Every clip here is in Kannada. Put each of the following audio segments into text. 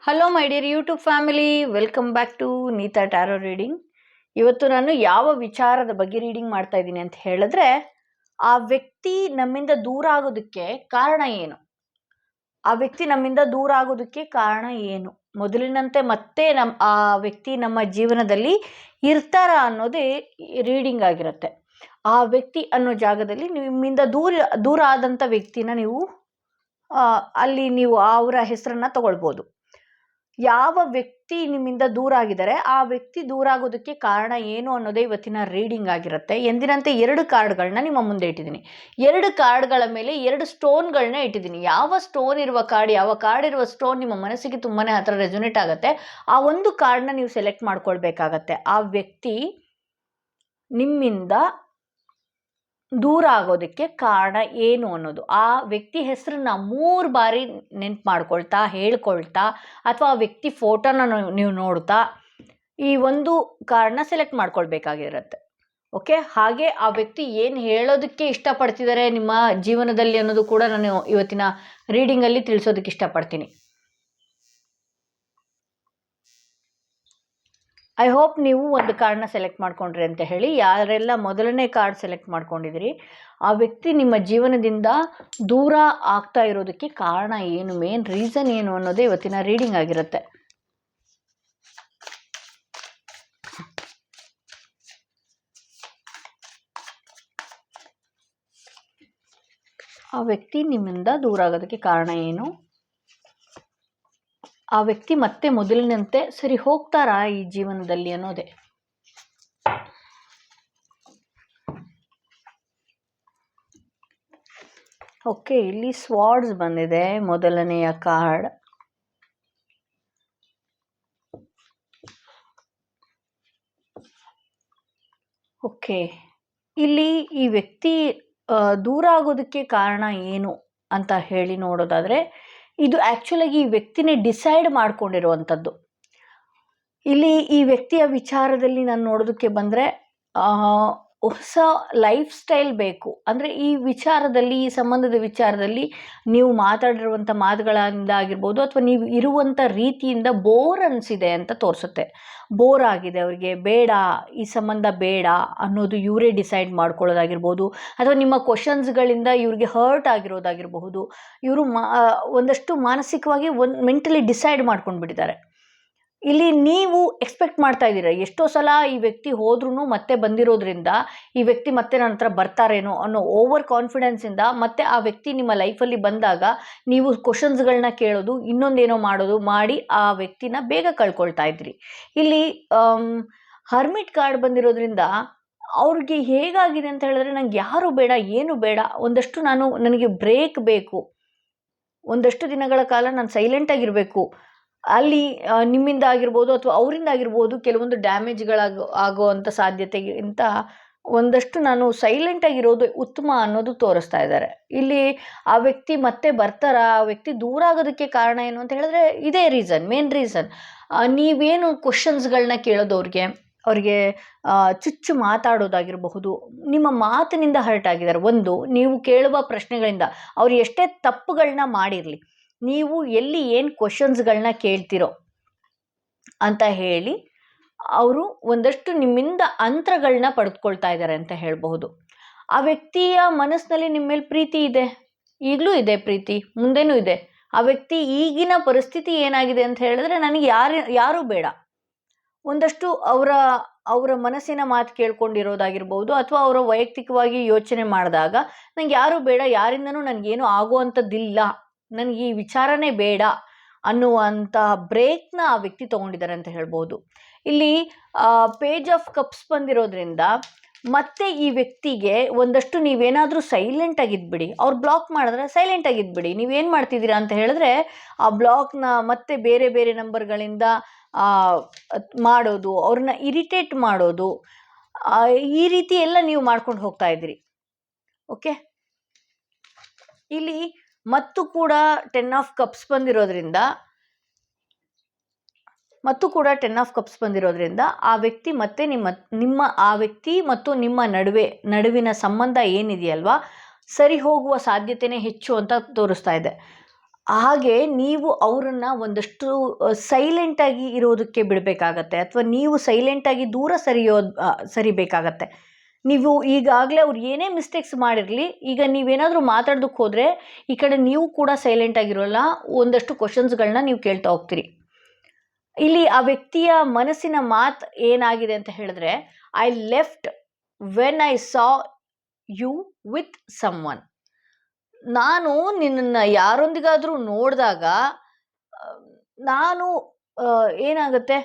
Hello my dear YouTube family, welcome back to Neeta tarot reading. ಇವತ್ತು ನಾನು ಯಾವ ವಿಚಾರದ ಬಗ್ಗೆ ರೀಡಿಂಗ್ ಮಾಡ್ತಾ ಇದ್ದೀನಿ ಅಂತ ಹೇಳಿದ್ರೆ, ಆ ವ್ಯಕ್ತಿ ನಮ್ಮಿಂದ ದೂರ ಆಗೋದಕ್ಕೆ ಕಾರಣ ಏನು? ಆ ವ್ಯಕ್ತಿ ನಮ್ಮಿಂದ ದೂರ ಆಗೋದಕ್ಕೆ ಕಾರಣ ಏನು? ಮೊದಲಿನಂತೆ ಮತ್ತೆ ಆ ವ್ಯಕ್ತಿ ನಮ್ಮ ಜೀವನದಲ್ಲಿ ಇರ್ತಾರ ಅನ್ನೋದೇ ರೀಡಿಂಗ್ ಆಗಿರುತ್ತೆ. ಆ ವ್ಯಕ್ತಿ ಅನ್ನೋ ಜಾಗದಲ್ಲಿ ನಿಮ್ಮಿಂದ ದೂರ ಆದಂಥ ವ್ಯಕ್ತಿನ ನೀವು ಅಲ್ಲಿ ನೀವು ಅವರ ಹೆಸರನ್ನ ತಗೊಳ್ಬೋದು. ಯಾವ ವ್ಯಕ್ತಿ ನಿಮ್ಮಿಂದ ದೂರ ಆಗಿದ್ದಾರೆ, ಆ ವ್ಯಕ್ತಿ ದೂರ ಆಗೋದಕ್ಕೆ ಕಾರಣ ಏನು ಅನ್ನೋದೇ ಇವತ್ತಿನ ರೀಡಿಂಗ್ ಆಗಿರುತ್ತೆ. ಎಂದಿನಂತೆ 2 ಕಾರ್ಡ್ಗಳನ್ನ ನಿಮ್ಮ ಮುಂದೆ ಇಟ್ಟಿದ್ದೀನಿ. 2 ಕಾರ್ಡ್ಗಳ ಮೇಲೆ 2 ಸ್ಟೋನ್ಗಳನ್ನ ಇಟ್ಟಿದ್ದೀನಿ. ಯಾವ ಸ್ಟೋನ್ ಇರುವ ಕಾರ್ಡ್, ಯಾವ ಕಾರ್ಡ್ ಇರುವ ಸ್ಟೋನ್ ನಿಮ್ಮ ಮನಸ್ಸಿಗೆ ತುಂಬಾ ಹತ್ರ ರೆಸೊನೇಟ್ ಆಗುತ್ತೆ, ಆ ಒಂದು ಕಾರ್ಡ್ನ ನೀವು ಸೆಲೆಕ್ಟ್ ಮಾಡ್ಕೊಳ್ಬೇಕಾಗತ್ತೆ. ಆ ವ್ಯಕ್ತಿ ನಿಮ್ಮಿಂದ ದೂರ ಆಗೋದಕ್ಕೆ ಕಾರಣ ಏನು ಅನ್ನೋದು. ಆ ವ್ಯಕ್ತಿ ಹೆಸರನ್ನ 3 ಬಾರಿ ನೆನ್ಪು ಮಾಡ್ಕೊಳ್ತಾ, ಹೇಳ್ಕೊಳ್ತಾ, ಅಥವಾ ಆ ವ್ಯಕ್ತಿ ಫೋಟೋನ ನೀವು ನೋಡ್ತಾ ಈ ಒಂದು ಕಾರ್ಡ್ನ ಸೆಲೆಕ್ಟ್ ಮಾಡ್ಕೊಳ್ಬೇಕಾಗಿರುತ್ತೆ. ಓಕೆ, ಹಾಗೆ ಆ ವ್ಯಕ್ತಿ ಏನು ಹೇಳೋದಕ್ಕೆ ಇಷ್ಟಪಡ್ತಿದ್ದಾರೆ ನಿಮ್ಮ ಜೀವನದಲ್ಲಿ ಅನ್ನೋದು ಕೂಡ ನಾನು ಇವತ್ತಿನ ರೀಡಿಂಗಲ್ಲಿ ತಿಳಿಸೋದಕ್ಕೆ ಇಷ್ಟಪಡ್ತೀನಿ. ಐ ಹೋಪ್ ನೀವು ಒಂದು ಕಾರ್ಡ್ನ ಸೆಲೆಕ್ಟ್ ಮಾಡ್ಕೊಂಡ್ರಿ ಅಂತ ಹೇಳಿ. ಯಾರೆಲ್ಲ ಮೊದಲನೇ ಕಾರ್ಡ್ ಸೆಲೆಕ್ಟ್ ಮಾಡ್ಕೊಂಡಿದ್ದೀರಿ, ಆ ವ್ಯಕ್ತಿ ನಿಮ್ಮ ಜೀವನದಿಂದ ದೂರ ಆಗ್ತಾ ಇರೋದಕ್ಕೆ ಕಾರಣ ಏನು, ಮೇನ್ ರೀಸನ್ ಏನು ಅನ್ನೋದೇ ಇವತ್ತಿನ ರೀಡಿಂಗ್ ಆಗಿರುತ್ತೆ. ಆ ವ್ಯಕ್ತಿ ನಿಮ್ಮಿಂದ ದೂರ ಆಗೋದಕ್ಕೆ ಕಾರಣ ಏನು? ಆ ವ್ಯಕ್ತಿ ಮತ್ತೆ ಮೊದಲಿನಂತೆ ಸರಿ ಹೋಗ್ತಾರಾ ಈ ಜೀವನದಲ್ಲಿ ಅನ್ನೋದೇ. ಓಕೆ, ಇಲ್ಲಿ ಸ್ವಾರ್ಡ್ಸ್ ಬಂದಿದೆ ಮೊದಲನೆಯ ಕಾರ್ಡ್. ಓಕೆ, ಇಲ್ಲಿ ಈ ವ್ಯಕ್ತಿ ದೂರ ಆಗೋದಕ್ಕೆ ಕಾರಣ ಏನು ಅಂತ ಹೇಳಿ ನೋಡೋದಾದರೆ, ಇದು ಆ್ಯಕ್ಚುಲಾಗಿ ಈ ವ್ಯಕ್ತಿನೇ ಡಿಸೈಡ್ ಮಾಡ್ಕೊಂಡಿರುವಂಥದ್ದು. ಇಲ್ಲಿ ಈ ವ್ಯಕ್ತಿಯ ವಿಚಾರದಲ್ಲಿ ನಾನು ನೋಡೋದಕ್ಕೆ ಬಂದರೆ ಹೊಸ ಲೈಫ್ ಸ್ಟೈಲ್ ಬೇಕು. ಅಂದರೆ ಈ ವಿಚಾರದಲ್ಲಿ, ಈ ಸಂಬಂಧದ ವಿಚಾರದಲ್ಲಿ ನೀವು ಮಾತಾಡಿರುವಂಥ ಮಾತುಗಳಿಂದ ಆಗಿರ್ಬೋದು, ಅಥವಾ ನೀವು ಇರುವಂಥ ರೀತಿಯಿಂದ ಬೋರ್ ಅನಿಸಿದೆ ಅಂತ ತೋರಿಸುತ್ತೆ. ಬೋರ್ ಆಗಿದೆ ಅವರಿಗೆ, ಬೇಡ ಈ ಸಂಬಂಧ ಬೇಡ ಅನ್ನೋದು ಇವರೇ ಡಿಸೈಡ್ ಮಾಡ್ಕೊಳ್ಳೋದಾಗಿರ್ಬೋದು, ಅಥವಾ ನಿಮ್ಮ ಕ್ವಶನ್ಸ್ಗಳಿಂದ ಇವ್ರಿಗೆ ಹರ್ಟ್ ಆಗಿರೋದಾಗಿರಬಹುದು. ಇವರು ಒಂದಷ್ಟು ಮಾನಸಿಕವಾಗಿ ಮೆಂಟಲಿ ಡಿಸೈಡ್ ಮಾಡ್ಕೊಂಡು ಬಿಟ್ಟಿದ್ದಾರೆ. ಇಲ್ಲಿ ನೀವು ಎಕ್ಸ್ಪೆಕ್ಟ್ ಮಾಡ್ತಾ ಇದ್ದೀರಾ, ಎಷ್ಟೋ ಸಲ ಈ ವ್ಯಕ್ತಿ ಹೋದ್ರೂ ಮತ್ತೆ ಬಂದಿರೋದ್ರಿಂದ ಈ ವ್ಯಕ್ತಿ ಮತ್ತೆ ನನ್ನ ಹತ್ರ ಬರ್ತಾರೇನೋ ಅನ್ನೋ ಓವರ್ ಕಾನ್ಫಿಡೆನ್ಸಿಂದ ಮತ್ತೆ ಆ ವ್ಯಕ್ತಿ ನಿಮ್ಮ ಲೈಫಲ್ಲಿ ಬಂದಾಗ ನೀವು ಕ್ವಶನ್ಸ್ಗಳನ್ನ ಕೇಳೋದು, ಇನ್ನೊಂದೇನೋ ಮಾಡೋದು ಮಾಡಿ ಆ ವ್ಯಕ್ತಿನ ಬೇಗ ಕಳ್ಕೊಳ್ತಾ ಇದ್ರಿ. ಇಲ್ಲಿ ಹರ್ಮಿಟ್ ಕಾರ್ಡ್ ಬಂದಿರೋದ್ರಿಂದ ಅವ್ರಿಗೆ ಹೇಗಾಗಿದೆ ಅಂತ ಹೇಳಿದ್ರೆ, ನಂಗೆ ಯಾರು ಬೇಡ, ಏನು ಬೇಡ, ಒಂದಷ್ಟು ನನಗೆ ಬ್ರೇಕ್ ಬೇಕು, ಒಂದಷ್ಟು ದಿನಗಳ ಕಾಲ ನಾನು ಸೈಲೆಂಟಾಗಿರಬೇಕು. ಅಲ್ಲಿ ನಿಮ್ಮಿಂದ ಆಗಿರ್ಬೋದು ಅಥವಾ ಅವರಿಂದ ಆಗಿರ್ಬೋದು ಕೆಲವೊಂದು ಆಗುವಂಥ ಸಾಧ್ಯತೆಗಿಂತ ಒಂದಷ್ಟು ನಾನು ಸೈಲೆಂಟಾಗಿರೋದು ಉತ್ತಮ ಅನ್ನೋದು ತೋರಿಸ್ತಾ ಇದ್ದಾರೆ. ಇಲ್ಲಿ ಆ ವ್ಯಕ್ತಿ ಮತ್ತೆ ಬರ್ತಾರಾ, ಆ ವ್ಯಕ್ತಿ ದೂರ ಆಗೋದಕ್ಕೆ ಕಾರಣ ಏನು ಅಂತ ಹೇಳಿದ್ರೆ ಇದೇ ರೀಸನ್, ಮೇನ್ ರೀಸನ್. ನೀವೇನು ಕ್ವಶನ್ಸ್ಗಳನ್ನ ಕೇಳೋದು, ಅವ್ರಿಗೆ ಚುಚ್ಚು ಮಾತಾಡೋದಾಗಿರಬಹುದು, ನಿಮ್ಮ ಮಾತಿನಿಂದ ಹರ್ಟ್ ಆಗಿದ್ದಾರೆ. ಒಂದು, ನೀವು ಕೇಳುವ ಪ್ರಶ್ನೆಗಳಿಂದ ಅವ್ರು ಎಷ್ಟೇ ತಪ್ಪುಗಳನ್ನ ಮಾಡಿರಲಿ, ನೀವು ಎಲ್ಲಿ ಏನು ಕ್ವಶನ್ಸ್ಗಳನ್ನ ಕೇಳ್ತಿರೋ ಅಂತ ಹೇಳಿ ಅವರು ಒಂದಷ್ಟು ನಿಮ್ಮಿಂದ ಅಂತರಗಳನ್ನ ಪಡೆದುಕೊಳ್ತಾ ಇದ್ದಾರೆ ಅಂತ ಹೇಳಬಹುದು. ಆ ವ್ಯಕ್ತಿಯ ಮನಸ್ಸಿನಲ್ಲಿ ನಿಮ್ಮ ಮೇಲೆ ಪ್ರೀತಿ ಇದೆ, ಈಗಲೂ ಇದೆ ಪ್ರೀತಿ, ಮುಂದೆನೂ ಇದೆ. ಆ ವ್ಯಕ್ತಿ ಈಗಿನ ಪರಿಸ್ಥಿತಿ ಏನಾಗಿದೆ ಅಂತ ಹೇಳಿದ್ರೆ, ನನಗೆ ಯಾರೂ ಬೇಡ, ಒಂದಷ್ಟು ಅವರ ಮನಸ್ಸಿನ ಮಾತು ಕೇಳ್ಕೊಂಡಿರೋದಾಗಿರ್ಬೋದು, ಅಥವಾ ಅವರ ವೈಯಕ್ತಿಕವಾಗಿ ಯೋಚನೆ ಮಾಡಿದಾಗ ನಂಗೆ ಯಾರೂ ಬೇಡ, ಯಾರಿಂದನೂ ನನಗೇನು ಆಗುವಂಥದ್ದಿಲ್ಲ, ನನಗೆ ಈ ವಿಚಾರನೇ ಬೇಡ ಅನ್ನುವಂಥ ಬ್ರೇಕ್ನ ಆ ವ್ಯಕ್ತಿ ತೊಗೊಂಡಿದ್ದಾರೆ ಅಂತ ಹೇಳ್ಬೋದು. ಇಲ್ಲಿ ಪೇಜ್ ಆಫ್ ಕಪ್ಸ್ ಬಂದಿರೋದ್ರಿಂದ ಮತ್ತೆ ಈ ವ್ಯಕ್ತಿಗೆ ಒಂದಷ್ಟು ನೀವೇನಾದರೂ ಸೈಲೆಂಟಾಗಿದ್ಬಿಡಿ, ಅವ್ರು ಬ್ಲಾಕ್ ಮಾಡಿದ್ರೆ ಸೈಲೆಂಟಾಗಿದ್ಬಿಡಿ. ನೀವೇನು ಮಾಡ್ತಿದ್ದೀರಾ ಅಂತ ಹೇಳಿದ್ರೆ, ಆ ಬ್ಲಾಕ್ನ ಮತ್ತೆ ಬೇರೆ ಬೇರೆ ನಂಬರ್ಗಳಿಂದ ಮಾಡೋದು, ಅವ್ರನ್ನ ಇರಿಟೇಟ್ ಮಾಡೋದು, ಈ ರೀತಿ ಎಲ್ಲ ನೀವು ಮಾಡ್ಕೊಂಡು ಹೋಗ್ತಾ ಇದ್ದೀರಿ. ಓಕೆ, ಇಲ್ಲಿ ಮತ್ತು ಕೂಡ 10 ಆಫ್ ಕಪ್ಸ್ ಬಂದಿರೋದ್ರಿಂದ ಆ ವ್ಯಕ್ತಿ ಮತ್ತೆ ನಿಮ್ಮ ಆ ವ್ಯಕ್ತಿ ಮತ್ತು ನಿಮ್ಮ ನಡುವಿನ ಸಂಬಂಧ ಏನಿದೆಯಲ್ವಾ, ಸರಿ ಹೋಗುವ ಸಾಧ್ಯತೆನೇ ಹೆಚ್ಚು ಅಂತ ತೋರಿಸ್ತಾ ಇದೆ. ಹಾಗೆ ನೀವು ಅವರನ್ನು ಒಂದಷ್ಟು ಸೈಲೆಂಟಾಗಿ ಇರೋದಕ್ಕೆ ಬಿಡಬೇಕಾಗತ್ತೆ, ಅಥವಾ ನೀವು ಸೈಲೆಂಟಾಗಿ ದೂರ ಸರಿಬೇಕಾಗತ್ತೆ. ನೀವು ಈಗಾಗಲೇ ಅವ್ರು ಏನೇ ಮಿಸ್ಟೇಕ್ಸ್ ಮಾಡಿರಲಿ, ಈಗ ನೀವೇನಾದರೂ ಮಾತಾಡೋದಕ್ಕೆ ಹೋದರೆ ಈ ಕಡೆ ನೀವು ಕೂಡ ಸೈಲೆಂಟಾಗಿರೋಲ್ಲ, ಒಂದಷ್ಟು ಕ್ವಶನ್ಸ್ಗಳನ್ನ ನೀವು ಕೇಳ್ತಾ ಹೋಗ್ತೀರಿ. ಇಲ್ಲಿ ಆ ವ್ಯಕ್ತಿಯ ಮನಸ್ಸಿನ ಮಾತು ಏನಾಗಿದೆ ಅಂತ ಹೇಳಿದ್ರೆ, I left when I saw you with someone. ನಾನು ನಿನ್ನನ್ನು ಯಾರೊಂದಿಗಾದರೂ ನೋಡಿದಾಗ ನಾನು ಏನಾಗುತ್ತೆ,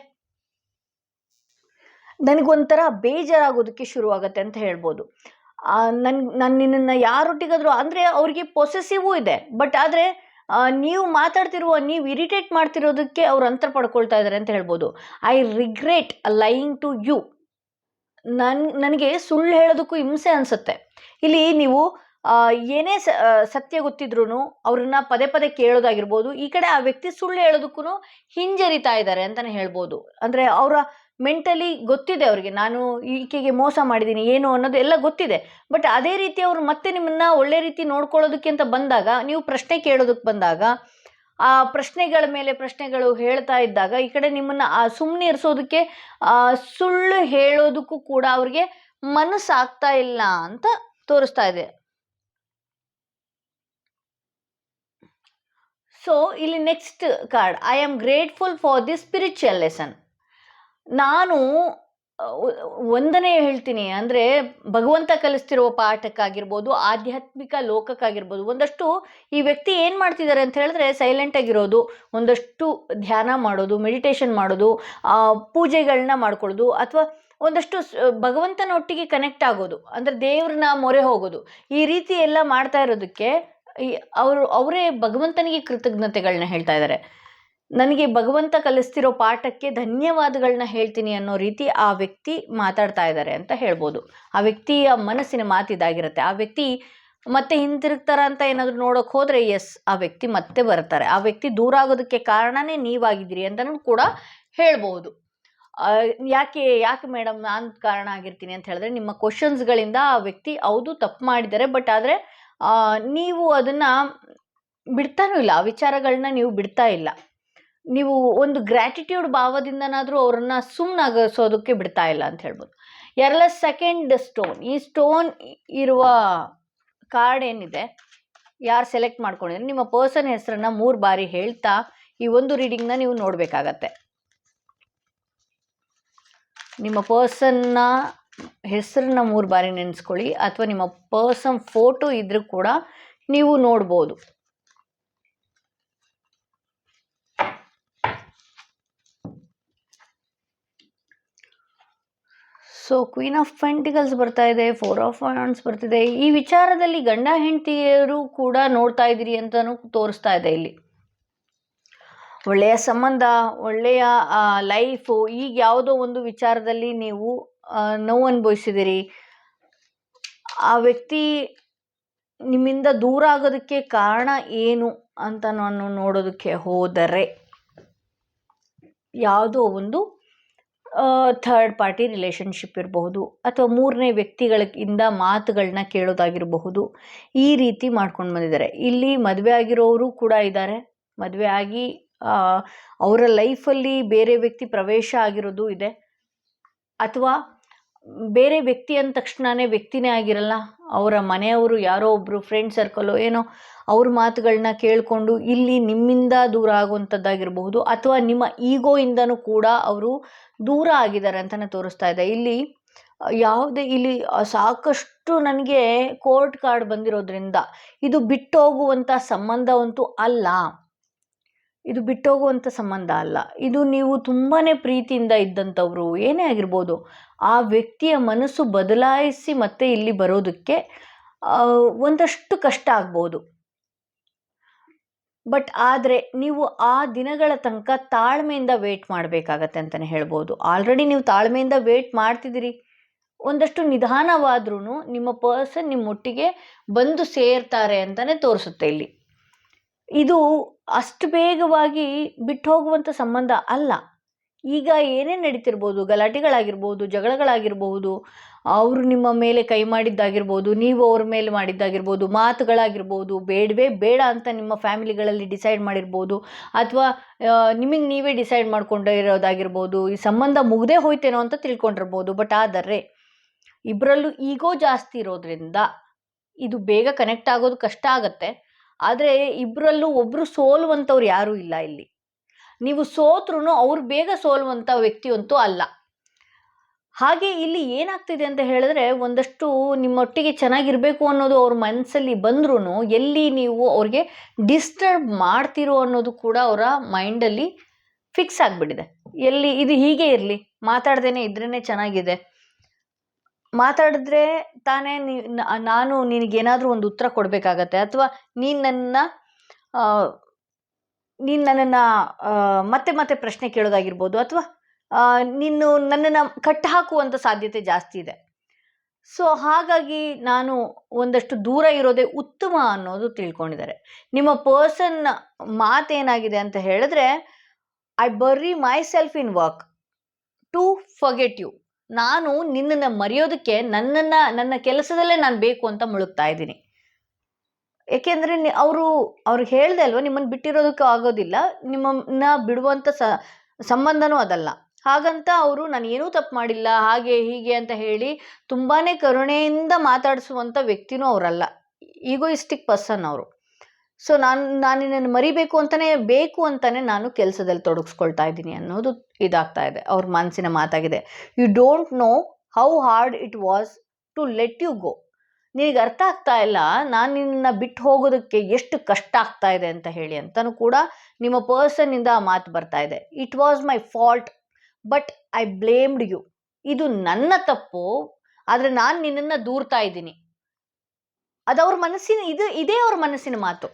ನನಗೊಂಥರ ಬೇಜಾರಾಗೋದಕ್ಕೆ ಶುರುವಾಗತ್ತೆ ಅಂತ ಹೇಳ್ಬೋದು. ನಾನು ನಿನ್ನನ್ನು ಯಾರೊಟ್ಟಿಗಾದರೂ, ಅಂದರೆ ಅವ್ರಿಗೆ ಪೊಸೆಸಿವೂ ಇದೆ, ಬಟ್ ಆದರೆ ನೀವು ನೀವು ಇರಿಟೇಟ್ ಮಾಡ್ತಿರೋದಕ್ಕೆ ಅವ್ರು ಅಂತರ ಪಡ್ಕೊಳ್ತಾ ಇದ್ದಾರೆ ಅಂತ ಹೇಳ್ಬೋದು. I regret lying to you. ನನಗೆ ಸುಳ್ಳು ಹೇಳೋದಕ್ಕೂ ಹಿಂಸೆ ಅನಿಸುತ್ತೆ. ಇಲ್ಲಿ ನೀವು ಏನೇ ಸತ್ಯ ಗೊತ್ತಿದ್ರೂ ಅವ್ರನ್ನ ಪದೇ ಪದೇ ಕೇಳೋದಾಗಿರ್ಬೋದು. ಈ ಕಡೆ ಆ ವ್ಯಕ್ತಿ ಸುಳ್ಳು ಹೇಳೋದಕ್ಕೂ ಹಿಂಜರಿತಾ ಇದ್ದಾರೆ ಅಂತಲೇ ಹೇಳ್ಬೋದು. ಅಂದರೆ ಅವರ ಮೆಂಟಲಿ ಗೊತ್ತಿದೆ ಅವ್ರಿಗೆ, ನಾನು ಈಕೆಗೆ ಮೋಸ ಮಾಡಿದ್ದೀನಿ ಏನು ಅನ್ನೋದು ಎಲ್ಲ ಗೊತ್ತಿದೆ. ಬಟ್ ಅದೇ ರೀತಿ ಅವರು ಮತ್ತೆ ನಿಮ್ಮನ್ನು ಒಳ್ಳೆ ರೀತಿ ನೋಡ್ಕೊಳ್ಳೋದಕ್ಕೆ ಅಂತ ಬಂದಾಗ, ನೀವು ಪ್ರಶ್ನೆ ಕೇಳೋದಕ್ಕೆ ಬಂದಾಗ, ಆ ಪ್ರಶ್ನೆಗಳ ಮೇಲೆ ಪ್ರಶ್ನೆಗಳು ಹೇಳ್ತಾ ಇದ್ದಾಗ ಈ ಕಡೆ ನಿಮ್ಮನ್ನು ಸುಮ್ಮನೆ ಇರಿಸೋದಕ್ಕೆ, ಸುಳ್ಳು ಹೇಳೋದಕ್ಕೂ ಕೂಡ ಅವ್ರಿಗೆ ಮನಸ್ಸಾಗ್ತಾ ಇಲ್ಲ ಅಂತ ತೋರಿಸ್ತಾ ಇದೆ. ಸೊ ಇಲ್ಲಿ next card, I am grateful for this spiritual lesson. ನಾನು ಒಂದನೇ ಹೇಳ್ತೀನಿ, ಅಂದರೆ ಭಗವಂತ ಕಲಿಸ್ತಿರೋ ಪಾಠಕ್ಕಾಗಿರ್ಬೋದು, ಆಧ್ಯಾತ್ಮಿಕ ಲೋಕಕ್ಕಾಗಿರ್ಬೋದು, ಒಂದಷ್ಟು ಈ ವ್ಯಕ್ತಿ ಏನು ಮಾಡ್ತಿದ್ದಾರೆ ಅಂತ ಹೇಳಿದ್ರೆ, ಸೈಲೆಂಟಾಗಿರೋದು, ಒಂದಷ್ಟು ಧ್ಯಾನ ಮಾಡೋದು, ಮೆಡಿಟೇಷನ್ ಮಾಡೋದು, ಪೂಜೆಗಳನ್ನ ಮಾಡ್ಕೊಳ್ಳೋದು, ಅಥವಾ ಒಂದಷ್ಟು ಭಗವಂತನೊಟ್ಟಿಗೆ ಕನೆಕ್ಟ್ ಆಗೋದು, ಅಂದರೆ ದೇವ್ರನ್ನ ಮೊರೆ ಹೋಗೋದು, ಈ ರೀತಿ ಎಲ್ಲ ಮಾಡ್ತಾ ಇರೋದಕ್ಕೆ ಅವರೇ ಭಗವಂತನಿಗೆ ಕೃತಜ್ಞತೆಗಳನ್ನ ಹೇಳ್ತಾ ಇದ್ದಾರೆ. ನನಗೆ ಭಗವಂತ ಕಲಿಸ್ತಿರೋ ಪಾಠಕ್ಕೆ ಧನ್ಯವಾದಗಳನ್ನ ಹೇಳ್ತೀನಿ ಅನ್ನೋ ರೀತಿ ಆ ವ್ಯಕ್ತಿ ಮಾತಾಡ್ತಾ ಇದ್ದಾರೆ ಅಂತ ಹೇಳ್ಬೋದು. ಆ ವ್ಯಕ್ತಿಯ ಮನಸ್ಸಿನ ಮಾತಿದಾಗಿರುತ್ತೆ. ಆ ವ್ಯಕ್ತಿ ಮತ್ತೆ ಹಿಂತಿರುಗ್ತಾರ ಅಂತ ಏನಾದರೂ ನೋಡೋಕೆ ಹೋದರೆ, ಎಸ್, ಆ ವ್ಯಕ್ತಿ ಮತ್ತೆ ಬರ್ತಾರೆ. ಆ ವ್ಯಕ್ತಿ ದೂರ ಆಗೋದಕ್ಕೆ ಕಾರಣನೇ ನೀವಾಗಿದ್ದೀರಿ ಅಂತಲೂ ಕೂಡ ಹೇಳ್ಬೋದು. ಯಾಕೆ ಮೇಡಮ್ ನಾನು ಕಾರಣ ಆಗಿರ್ತೀನಿ ಅಂತ ಹೇಳಿದ್ರೆ, ನಿಮ್ಮ ಕ್ವಶನ್ಸ್ಗಳಿಂದ ಆ ವ್ಯಕ್ತಿ ಹೌದು ತಪ್ಪು ಮಾಡಿದ್ದಾರೆ, ಬಟ್ ಆದರೆ ನೀವು ಅದನ್ನು ಬಿಡ್ತಾನೂ ಇಲ್ಲ, ಆ ವಿಚಾರಗಳನ್ನ ನೀವು ಬಿಡ್ತಾ ಇಲ್ಲ. ನೀವು ಒಂದು ಗ್ರ್ಯಾಟಿಟ್ಯೂಡ್ ಭಾವದಿಂದನಾದರೂ ಅವರನ್ನು ಸುಮ್ಮನಾಗಿಸೋದಕ್ಕೆ ಬಿಡ್ತಾ ಇಲ್ಲ ಅಂತ ಹೇಳ್ಬೋದು. ಸೆಕೆಂಡ್ ಸ್ಟೋನ್, ಈ ಸ್ಟೋನ್ ಇರುವ ಕಾರ್ಡ್ ಏನಿದೆ, ಯಾರು ಸೆಲೆಕ್ಟ್ ಮಾಡ್ಕೊಂಡಿದ್ರೆ ನಿಮ್ಮ ಪರ್ಸನ್ ಹೆಸರನ್ನು 3 ಬಾರಿ ಹೇಳ್ತಾ ಈ ಒಂದು ರೀಡಿಂಗ್ನ ನೀವು ನೋಡಬೇಕಾಗತ್ತೆ. ನಿಮ್ಮ ಪರ್ಸನ್ನ ಹೆಸರನ್ನ 3 ಬಾರಿ ನೆನೆಸ್ಕೊಳ್ಳಿ, ಅಥವಾ ನಿಮ್ಮ ಪರ್ಸನ್ ಫೋಟೋ ಇದ್ರೂ ಕೂಡ ನೀವು ನೋಡ್ಬೋದು. ಸೊ ಕ್ವೀನ್ ಆಫ್ ಪೆಂಟಿಕಲ್ಸ್ ಬರ್ತಾ ಇದೆ, 4 ಆಫ್ ವಾಂಡ್ಸ್ ಬರ್ತಿದೆ. ಈ ವಿಚಾರದಲ್ಲಿ ಗಂಡ ಹೆಂಡತಿಯರು ಕೂಡ ನೋಡ್ತಾ ಇದ್ದೀರಿ ಅಂತಲೂ ತೋರಿಸ್ತಾ ಇದೆ. ಇಲ್ಲಿ ಒಳ್ಳೆಯ ಸಂಬಂಧ, ಒಳ್ಳೆಯ ಲೈಫು, ಈಗ ಯಾವುದೋ ಒಂದು ವಿಚಾರದಲ್ಲಿ ನೀವು ನೋವು ಅನುಭವಿಸಿದಿರಿ, ಆ ವ್ಯಕ್ತಿ ನಿಮ್ಮಿಂದ ದೂರ ಆಗೋದಕ್ಕೆ ಕಾರಣ ಏನು ಅಂತ ನಾನು ನೋಡೋದಕ್ಕೆ ಹೋದರೆ, ಯಾವುದೋ ಒಂದು ಥರ್ಡ್ ಪಾರ್ಟಿ ರಿಲೇಷನ್ಶಿಪ್ ಇರಬಹುದು, ಅಥವಾ 3ನೇ ವ್ಯಕ್ತಿಗಳಿಂದ ಮಾತುಗಳನ್ನ ಕೇಳೋದಾಗಿರಬಹುದು. ಈ ರೀತಿ ಮಾಡ್ಕೊಂಡು ಬಂದಿದ್ದಾರೆ. ಇಲ್ಲಿ ಮದುವೆ ಆಗಿರೋರು ಕೂಡ ಇದ್ದಾರೆ, ಮದುವೆ ಆಗಿ ಅವರ ಲೈಫಲ್ಲಿ ಬೇರೆ ವ್ಯಕ್ತಿ ಪ್ರವೇಶ ಆಗಿರೋದು ಇದೆ, ಅಥವಾ ಬೇರೆ ವ್ಯಕ್ತಿ ಅಂದ ತಕ್ಷಣವೇ ವ್ಯಕ್ತಿನೇ ಆಗಿರಲ್ಲ, ಅವರ ಮನೆಯವರು ಯಾರೋ ಒಬ್ಬರು ಫ್ರೆಂಡ್ ಸರ್ಕಲು ಏನೋ ಅವ್ರ ಮಾತುಗಳನ್ನ ಕೇಳಿಕೊಂಡು ಇಲ್ಲಿ ನಿಮ್ಮಿಂದ ದೂರ ಆಗುವಂಥದ್ದಾಗಿರಬಹುದು, ಅಥವಾ ನಿಮ್ಮ ಈಗೋಯಿಂದನೂ ಕೂಡ ಅವರು ದೂರ ಆಗಿದ್ದಾರೆ ಅಂತಲೇ ತೋರಿಸ್ತಾ ಇದೆ. ಇಲ್ಲಿ ಸಾಕಷ್ಟು ನನಗೆ ಕೋರ್ಟ್ ಕಾರ್ಡ್ ಬಂದಿರೋದ್ರಿಂದ ಇದು ಬಿಟ್ಟೋಗುವಂಥ ಸಂಬಂಧವಂತೂ ಅಲ್ಲ, ಇದು ಬಿಟ್ಟೋಗುವಂಥ ಸಂಬಂಧ ಅಲ್ಲ. ಇದು ನೀವು ತುಂಬಾ ಪ್ರೀತಿಯಿಂದ ಇದ್ದಂಥವ್ರು ಏನೇ ಆಗಿರ್ಬೋದು, ಆ ವ್ಯಕ್ತಿಯ ಮನಸ್ಸು ಬದಲಾಯಿಸಿ ಮತ್ತೆ ಇಲ್ಲಿ ಬರೋದಕ್ಕೆ ಒಂದಷ್ಟು ಕಷ್ಟ ಆಗ್ಬೋದು. ಬಟ್ ಆದರೆ ನೀವು ಆ ದಿನಗಳ ತನಕ ತಾಳ್ಮೆಯಿಂದ ವೇಟ್ ಮಾಡಬೇಕಾಗತ್ತೆ ಅಂತಲೇ ಹೇಳ್ಬೋದು. ಆಲ್ರೆಡಿ ನೀವು ತಾಳ್ಮೆಯಿಂದ ವೇಟ್ ಮಾಡ್ತಿದ್ದೀರಿ, ಒಂದಷ್ಟು ನಿಧಾನವಾದ್ರೂ ನಿಮ್ಮ ಪರ್ಸನ್ ನಿಮ್ಮೊಟ್ಟಿಗೆ ಬಂದು ಸೇರ್ತಾರೆ ಅಂತಲೇ ತೋರಿಸುತ್ತೆ. ಇಲ್ಲಿ ಇದು ಅಷ್ಟು ಬೇಗವಾಗಿ ಬಿಟ್ಟು ಹೋಗುವಂಥ ಸಂಬಂಧ ಅಲ್ಲ. ಈಗ ಏನೇನು ನಡೀತಿರ್ಬೋದು, ಗಲಾಟೆಗಳಾಗಿರ್ಬೋದು, ಜಗಳಗಳಾಗಿರ್ಬಹುದು, ಅವರು ನಿಮ್ಮ ಮೇಲೆ ಕೈ ಮಾಡಿದ್ದಾಗಿರ್ಬೋದು, ನೀವು ಅವ್ರ ಮೇಲೆ ಮಾಡಿದ್ದಾಗಿರ್ಬೋದು, ಮಾತುಗಳಾಗಿರ್ಬೋದು, ಬೇಡವೇ ಬೇಡ ಅಂತ ನಿಮ್ಮ ಫ್ಯಾಮಿಲಿಗಳಲ್ಲಿ ಡಿಸೈಡ್ ಮಾಡಿರ್ಬೋದು, ಅಥವಾ ನಿಮಗೆ ನೀವೇ ಡಿಸೈಡ್ ಮಾಡ್ಕೊಂಡಿರೋದಾಗಿರ್ಬೋದು, ಈ ಸಂಬಂಧ ಮುಗ್ದೇ ಹೋಯ್ತೇನೋ ಅಂತ ತಿಳ್ಕೊಂಡಿರ್ಬೋದು. ಬಟ್ ಆದರೆ ಇಬ್ಬರಲ್ಲೂ ಈಗೋ ಜಾಸ್ತಿ ಇರೋದ್ರಿಂದ ಇದು ಬೇಗ ಕನೆಕ್ಟ್ ಆಗೋದು ಕಷ್ಟ ಆಗತ್ತೆ. ಆದರೆ ಇಬ್ಬರಲ್ಲೂ ಒಬ್ಬರು ಸೋಲುವಂಥವ್ರು ಯಾರೂ ಇಲ್ಲ ಇಲ್ಲಿ. ನೀವು ಸೋತ್ರೂ ಅವ್ರು ಬೇಗ ಸೋಲುವಂಥ ವ್ಯಕ್ತಿಯಂತೂ ಅಲ್ಲ. ಹಾಗೆ ಇಲ್ಲಿ ಏನಾಗ್ತಿದೆ ಅಂತ ಹೇಳಿದ್ರೆ, ಒಂದಷ್ಟು ನಿಮ್ಮೊಟ್ಟಿಗೆ ಚೆನ್ನಾಗಿರಬೇಕು ಅನ್ನೋದು ಅವ್ರ ಮನಸ್ಸಲ್ಲಿ ಬಂದ್ರೂ ಎಲ್ಲಿ ನೀವು ಅವ್ರಿಗೆ ಡಿಸ್ಟರ್ಬ್ ಮಾಡ್ತಿರೋ ಅನ್ನೋದು ಕೂಡ ಅವರ ಮೈಂಡಲ್ಲಿ ಫಿಕ್ಸ್ ಆಗಿಬಿಟ್ಟಿದೆ. ಎಲ್ಲಿ ಇದು ಹೀಗೆ ಇರಲಿ, ಮಾತಾಡ್ದೇನೆ ಇದ್ರೇ ಚೆನ್ನಾಗಿದೆ, ಮಾತಾಡಿದ್ರೆ ತಾನೇ ನಾನು ನಿನಗೇನಾದರೂ ಒಂದು ಉತ್ತರ ಕೊಡಬೇಕಾಗತ್ತೆ, ಅಥವಾ ನೀನು ನನ್ನನ್ನು ಮತ್ತೆ ಮತ್ತೆ ಪ್ರಶ್ನೆ ಕೇಳೋದಾಗಿರ್ಬೋದು, ಅಥವಾ ನೀನು ನನ್ನನ್ನು ಕಟ್ಟು ಹಾಕುವಂಥ ಸಾಧ್ಯತೆ ಜಾಸ್ತಿ ಇದೆ. ಸೊ ಹಾಗಾಗಿ ನಾನು ಒಂದಷ್ಟು ದೂರ ಇರೋದೇ ಉತ್ತಮ ಅನ್ನೋದು ತಿಳ್ಕೊಂಡಿದ್ದಾರೆ. ನಿಮ್ಮ ಪರ್ಸನ್ ಮಾತೇನಾಗಿದೆ ಅಂತ ಹೇಳಿದ್ರೆ, I bury myself in work to forget you. ನಾನು ನಿನ್ನನ್ನು ಮರೆಯೋದಕ್ಕೆ ನನ್ನ ಕೆಲಸದಲ್ಲೇ ನಾನು ಬೇಕು ಅಂತ ಮುಳುಗ್ತಾ ಇದ್ದೀನಿ. ಏಕೆಂದರೆ ಅವ್ರಿಗೆ ಹೇಳ್ದೆ ಅಲ್ವ, ನಿಮ್ಮನ್ನು ಬಿಟ್ಟಿರೋದಕ್ಕೂ ಆಗೋದಿಲ್ಲ, ನಿಮ್ಮನ್ನ ಬಿಡುವಂಥ ಸಂಬಂಧನೂ ಅದಲ್ಲ. ಹಾಗಂತ ಅವರು ನಾನು ಏನೂ ತಪ್ಪು ಮಾಡಿಲ್ಲ ಹಾಗೆ ಹೀಗೆ ಅಂತ ಹೇಳಿ ತುಂಬಾ ಕರುಣೆಯಿಂದ ಮಾತಾಡಿಸುವಂಥ ವ್ಯಕ್ತಿನೂ ಅವರಲ್ಲ. ಈಗೋಯಿಸ್ಟಿಕ್ ಪರ್ಸನ್ ಅವರು. ಸೊ ನಾನು ನಿನ್ನನ್ನು ಮರಿಬೇಕು ಅಂತಾನೆ ನಾನು ಕೆಲಸದಲ್ಲಿ ತೊಡಗಿಸ್ಕೊಳ್ತಾ ಇದ್ದೀನಿ ಅನ್ನೋದು ಇದಾಗ್ತಾ ಇದೆ, ಅವ್ರ ಮನಸ್ಸಿನ ಮಾತಾಗಿದೆ. You don't know how hard it was to let you go. ನಿನಗೆ ಅರ್ಥ ಆಗ್ತಾ ಇಲ್ಲ ನಾನು ನಿನ್ನ ಬಿಟ್ಟು ಹೋಗೋದಕ್ಕೆ ಎಷ್ಟು ಕಷ್ಟ ಆಗ್ತಾ ಇದೆ ಅಂತ ಹೇಳಿ ಅಂತಲೂ ಕೂಡ ನಿಮ್ಮ ಪರ್ಸನ್ನಿಂದ ಆ ಮಾತು ಬರ್ತಾ ಇದೆ. It was my fault but I blamed you. ಇದು ನನ್ನ ತಪ್ಪು, ಆದರೆ ನಾನು ನಿನ್ನನ್ನು ದೂರ್ತಾ ಇದ್ದೀನಿ. ಅದು ಅವ್ರ ಮನಸ್ಸಿನ ಇದೇ ಅವ್ರ ಮನಸ್ಸಿನ ಮಾತು.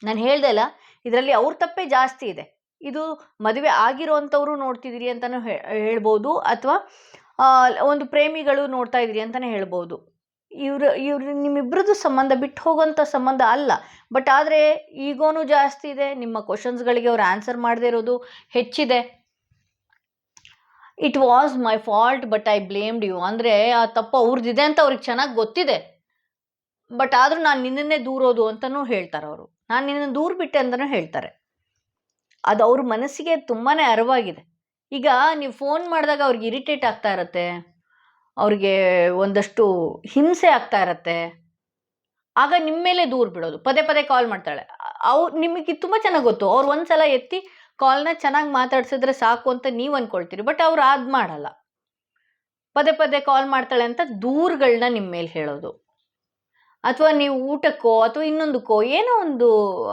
ನಾನು ಹೇಳ್ದೆ ಅಲ್ಲ, ಇದರಲ್ಲಿ ಅವ್ರ ತಪ್ಪೇ ಜಾಸ್ತಿ ಇದೆ. ಇದು ಮದುವೆ ಆಗಿರೋವಂಥವ್ರು ನೋಡ್ತಿದ್ದೀರಿ ಅಂತಲೂ ಹೇಳ್ಬೋದು, ಅಥವಾ ಒಂದು ಪ್ರೇಮಿಗಳು ನೋಡ್ತಾ ಇದ್ದೀರಿ ಅಂತಲೇ ಹೇಳ್ಬೋದು. ಇವರು ನಿಮ್ಮಿಬ್ಬರದ್ದು ಸಂಬಂಧ ಬಿಟ್ಟು ಹೋಗೋಂಥ ಸಂಬಂಧ ಅಲ್ಲ. ಬಟ್ ಆದರೆ ಈಗೋನು ಜಾಸ್ತಿ ಇದೆ, ನಿಮ್ಮ ಕ್ವಶನ್ಸ್ಗಳಿಗೆ ಅವ್ರು ಆನ್ಸರ್ ಮಾಡದೇ ಇರೋದು ಹೆಚ್ಚಿದೆ. It was my fault but I blamed you ಅಂದರೆ ಆ ತಪ್ಪು ಅವ್ರದ್ದಿದೆ ಅಂತ ಅವ್ರಿಗೆ ಚೆನ್ನಾಗಿ ಗೊತ್ತಿದೆ. ಬಟ್ ಆದರೂ ನಾನು ನಿನ್ನನ್ನೇ ದೂರೋದು ಅಂತಲೂ ಹೇಳ್ತಾರೆ ಅವರು. ನಾನು ನಿನ್ನನ್ನು ದೂರ ಬಿಟ್ಟೆ ಅಂತಲೂ ಹೇಳ್ತಾರೆ. ಅದು ಅವ್ರ ಮನಸ್ಸಿಗೆ ತುಂಬಾ ಅರಿವಾಗಿದೆ. ಈಗ ನೀವು ಫೋನ್ ಮಾಡಿದಾಗ ಅವ್ರಿಗೆ ಇರಿಟೇಟ್ ಆಗ್ತಾ ಇರತ್ತೆ, ಅವ್ರಿಗೆ ಒಂದಷ್ಟು ಹಿಂಸೆ ಆಗ್ತಾ ಇರತ್ತೆ. ಆಗ ನಿಮ್ಮ ಮೇಲೆ ದೂರ ಬಿಡೋದು, ಪದೇ ಪದೇ ಕಾಲ್ ಮಾಡ್ತಾಳೆ. ನಿಮಗೆ ತುಂಬ ಚೆನ್ನಾಗಿ ಗೊತ್ತು, ಅವ್ರು ಒಂದು ಸಲ ಎತ್ತಿ ಕಾಲ್ನ ಚೆನ್ನಾಗಿ ಮಾತಾಡ್ಸಿದ್ರೆ ಸಾಕು ಅಂತ ನೀವು ಅಂದ್ಕೊಳ್ತೀರಿ. ಬಟ್ ಅವ್ರು ಅದು ಮಾಡಲ್ಲ, ಪದೇ ಪದೇ ಕಾಲ್ ಮಾಡ್ತಾಳೆ ಅಂತ ದೂರುಗಳನ್ನ ನಿಮ್ಮ ಮೇಲೆ ಹೇಳೋದು. ಅಥವಾ ನೀವು ಊಟಕ್ಕೋ ಅಥವಾ ಇನ್ನೊಂದಕ್ಕೋ ಏನೋ ಒಂದು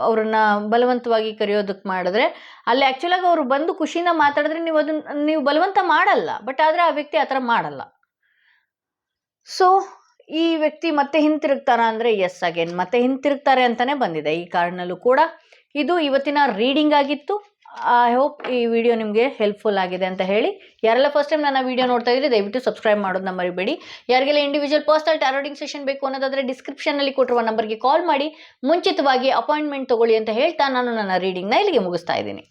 ಅವ್ರನ್ನ ಬಲವಂತವಾಗಿ ಕರೆಯೋದಕ್ಕೆ ಮಾಡಿದ್ರೆ, ಅಲ್ಲಿ ಆ್ಯಕ್ಚುಲಾಗಿ ಅವರು ಬಂದು ಖುಷಿಯಿಂದ ಮಾತಾಡಿದ್ರೆ ನೀವು ಬಲವಂತ ಮಾಡಲ್ಲ. ಬಟ್ ಆದರೆ ಆ ವ್ಯಕ್ತಿ ಆ ಥರ ಮಾಡಲ್ಲ. ಸೊ ಈ ವ್ಯಕ್ತಿ ಮತ್ತೆ ಹಿಂತಿರುಗ್ತಾರ ಅಂದರೆ ಎಸ್, ಅಗೇನ್ ಮತ್ತೆ ಹಿಂತಿರುಗ್ತಾರೆ ಅಂತಲೇ ಬಂದಿದೆ. ಈ ಕಾರಣಲ್ಲೂ ಕೂಡ ಇದು ಇವತ್ತಿನ ರೀಡಿಂಗ್ ಆಗಿತ್ತು. ಐ ಹೋಪ್ ಈ ವಿಡಿಯೋ ನಿಮಗೆ ಹೆಲ್ಪ್ಫುಲ್ ಆಗಿದೆ ಅಂತ ಹೇಳಿ, ಯಾರೆಲ್ಲ ಫಸ್ಟ್ ಟೈಮ್ ನನ್ನ ವಿಡಿಯೋ ನೋಡ್ತಾ ಇದ್ದರೆ ದಯವಿಟ್ಟು ಸಬ್ಸ್ಕ್ರೈಬ್ ಮಾಡೋದನ್ನ ಮರಿಬೇಡಿ. ಯಾರಿಗೆಲ್ಲ ಇಂಡಿವಿಜುವಲ್ ಪರ್ಸನಲ್ ಟಾರೋಟಿಂಗ್ ಸೆಷನ್ ಬೇಕು ಅನ್ನೋದಾದರೆ ಡಿಸ್ಕ್ರಿಪ್ಷನಲ್ಲಿ ಕೊಟ್ಟಿರುವ ನಂಬರ್ಗೆ ಕಾಲ್ ಮಾಡಿ ಮುಂಚಿತವಾಗಿ ಅಪಾಯಿಂಟ್ಮೆಂಟ್ ತೊಗೊಳ್ಳಿ ಅಂತ ಹೇಳ್ತಾ ನಾನು ನನ್ನ ರೀಡಿಂಗ್ನ ಇಲ್ಲಿಗೆ ಮುಗಿಸ್ತಾ ಇದ್ದೀನಿ.